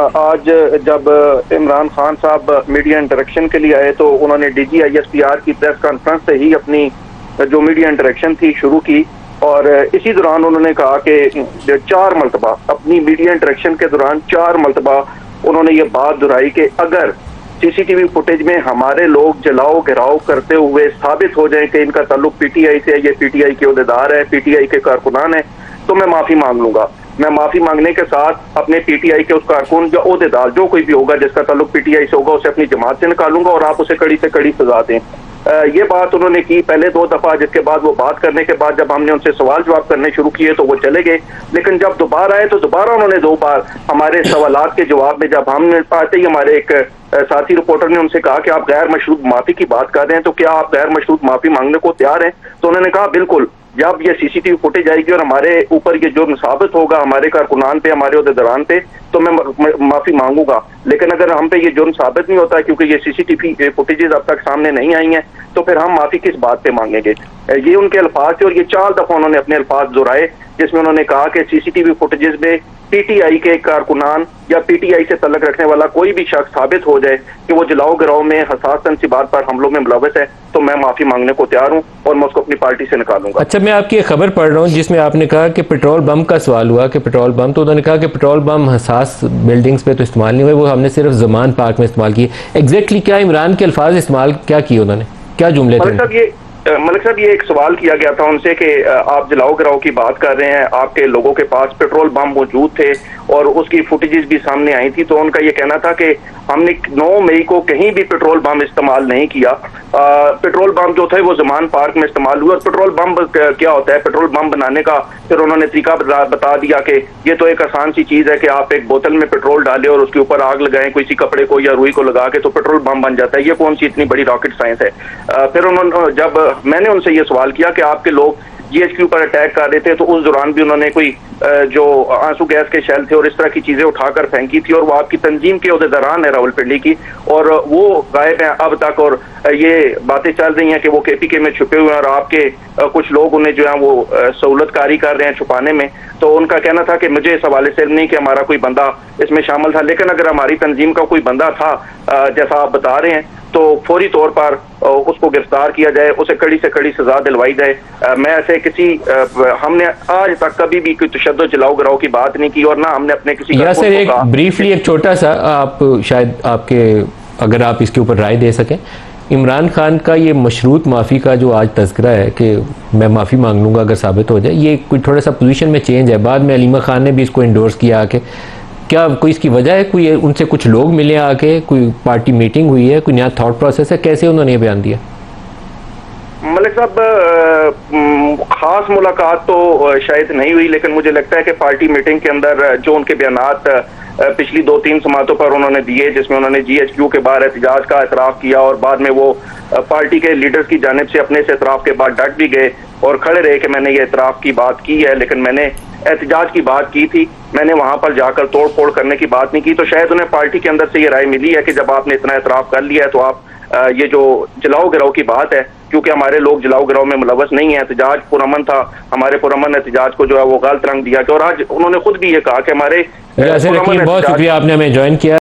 आज जब इमरान खान साहब मीडिया इंटरेक्शन के लिए आए तो उन्होंने DGISPR की प्रेस कॉन्फ्रेंस से ही अपनी जो मीडिया इंटरेक्शन थी शुरू की और इसी दौरान उन्होंने कहा कि 4 मरतबा अपनी मीडिया इंटरेक्शन के दौरान 4 मरतबा उन्होंने ये बात दोहराई कि अगर CCTV फुटेज में हमारे लोग जलाओ गिराओ करते हुए साबित हो जाए कि इनका ताल्लुक PTI से है, ये PTI के ओहदेदार है, PTI के कारकुनान है, तो मैं माफी मांग लूंगा। मैं माफी मांगने के साथ अपने PTI के उस कारकुन या ओहदेदार जो कोई भी होगा जिसका ताल्लुक PTI से होगा उसे अपनी जमात से निकालूंगा और आप उसे कड़ी से कड़ी सजा दें। ये बात उन्होंने की पहले 2 दफा, जिसके बाद वो बात करने के बाद जब हमने उनसे सवाल जवाब करने शुरू किए तो वो चले गए। लेकिन जब दोबारा आए तो दोबारा उन्होंने 2 बार हमारे सवालात के जवाब में, जब हम आते ही हमारे एक साथी रिपोर्टर ने उनसे कहा कि आप गैर मशरूत माफी की बात कर रहे हैं, तो क्या आप गैर मशरूत माफी मांगने को तैयार हैं? तो उन्होंने कहा बिल्कुल, जब ये CCTV फुटेज आएगी और हमारे ऊपर ये जुर्म साबित होगा हमारे कारकुनान पे, हमारे ओहदेदारान पे, तो मैं माफी मांगूंगा। लेकिन अगर हम पे ये जुर्म साबित नहीं होता क्योंकि ये CCTV फुटेजेस अब तक सामने नहीं आई हैं, तो फिर हम माफी किस बात पे मांगेंगे? ये उनके अल्फाज थे और ये 4 दफा उन्होंने अपने अल्फाज दोहराए जिसमें उन्होंने कहा कि CCTV फुटेजेस में PTI के कारकुनान या PTI से तल्लक रखने वाला कोई भी शख्स साबित हो जाए कि वो जलाओ गिराओ में, हसास सी बात पर हमलों में मुलव्वस है, तो मैं माफी मांगने को तैयार हूँ और मैं उसको अपनी पार्टी से निकालूंगा। अच्छा, मैं आपकी एक खबर पढ़ रहा हूँ जिसमें आपने कहा कि पेट्रोल बम का सवाल हुआ कि पेट्रोल बम, तो उन्होंने कहा कि पेट्रोल बम हसास बिल्डिंग्स पे तो इस्तेमाल नहीं हुए, वो हमने सिर्फ जमान पार्क में इस्तेमाल किए। एग्जैक्टली क्या इमरान के अल्फाज इस्तेमाल क्या किए उन्होंने, क्या जुमले थे? मलिक साहब, ये एक सवाल किया गया था उनसे कि आप जलाओ गिराओ की बात कर रहे हैं, आपके लोगों के पास पेट्रोल बम मौजूद थे और उसकी फुटेजेस भी सामने आई थी, तो उनका ये कहना था कि हमने 9 मई को कहीं भी पेट्रोल बम इस्तेमाल नहीं किया। पेट्रोल बम जो थे वो जमान पार्क में इस्तेमाल हुए। और पेट्रोल बम क्या होता है, पेट्रोल बम बनाने का फिर उन्होंने तरीका बता दिया कि ये तो एक आसान सी चीज है कि आप एक बोतल में पेट्रोल डालें और उसके ऊपर आग लगाएं किसी कपड़े को या रुई को लगा के, तो पेट्रोल बम बन जाता है। ये कौन सी इतनी बड़ी रॉकेट साइंस है? फिर उन्होंने, जब मैंने उनसे ये सवाल किया कि आपके लोग GH के ऊपर अटैक कर रहे थे, तो उस दौरान भी उन्होंने कोई जो आंसू गैस के शेल थे और इस तरह की चीजें उठाकर फेंकी थी, और वो आपकी तंजीम के ओहदेदारान है रावलपिंडी की, और वो गायब हैं अब तक। और ये बातें चल रही हैं कि वो KPK में छुपे हुए हैं और आपके कुछ लोग उन्हें जो है वो सहूलतकारी कर रहे हैं छुपाने में। तो उनका कहना था कि मुझे इस हवाले से नहीं कि हमारा कोई बंदा इसमें शामिल था, लेकिन अगर हमारी तंजीम का कोई बंदा था जैसा आप बता रहे हैं, तो फौरी तौर पर उसको गिरफ्तार किया जाए, उसे कड़ी से कड़ी सजा दिलवाई जाए। मैं ऐसे किसी हमने आज तक कभी भी कोई तशद्दुद जलाओ गिराओ की बात नहीं की और ना हमने अपने किसी सर, एक ब्रीफली एक छोटा सा, आप शायद आपके अगर आप इसके ऊपर राय दे सकें, इमरान खान का ये मशरूत माफ़ी का जो आज तज़किरा है कि मैं माफ़ी मांग लूँगा अगर साबित हो जाए, ये कोई थोड़ा सा पोजीशन में चेंज है। बाद में अलीमा खान ने भी इसको इंडोर्स किया आके, क्या कोई इसकी वजह है? कोई उनसे कुछ लोग मिले आके, कोई पार्टी मीटिंग हुई है, कोई नया थॉट प्रोसेस है? कैसे उन्होंने ये बयान दिया? मलिक साहब, खास मुलाकात तो शायद नहीं हुई, लेकिन मुझे लगता है कि पार्टी मीटिंग के अंदर जो उनके बयानात पिछली 2-3 समातों पर उन्होंने दिए, जिसमें उन्होंने GHQ के बाहर एहतजाज का एतराफ़ किया और बाद में वो पार्टी के लीडर्स की जानिब से अपने इस एतराफ़ के बाद डट भी गए और खड़े रहे कि मैंने ये एतराफ़ की बात की है, लेकिन मैंने एहतजाज की बात की थी, मैंने वहां पर जाकर तोड़ फोड़ करने की बात नहीं की। तो शायद उन्हें पार्टी के अंदर से ये राय मिली है कि जब आपने इतना एतराफ़ कर लिया है तो आप ये जो जलाओ गिराओ की बात है, क्योंकि हमारे लोग जलाओ गिराओ में मुलव्वस नहीं है, एहतजाज पुरअमन था, हमारे पुरअमन एहतजाज को जो है वो गलत रंग दिया। और आज उन्होंने खुद भी ये कहा कि हमारे बहुत शुक्रिया, आपने हमें ज्वाइन किया।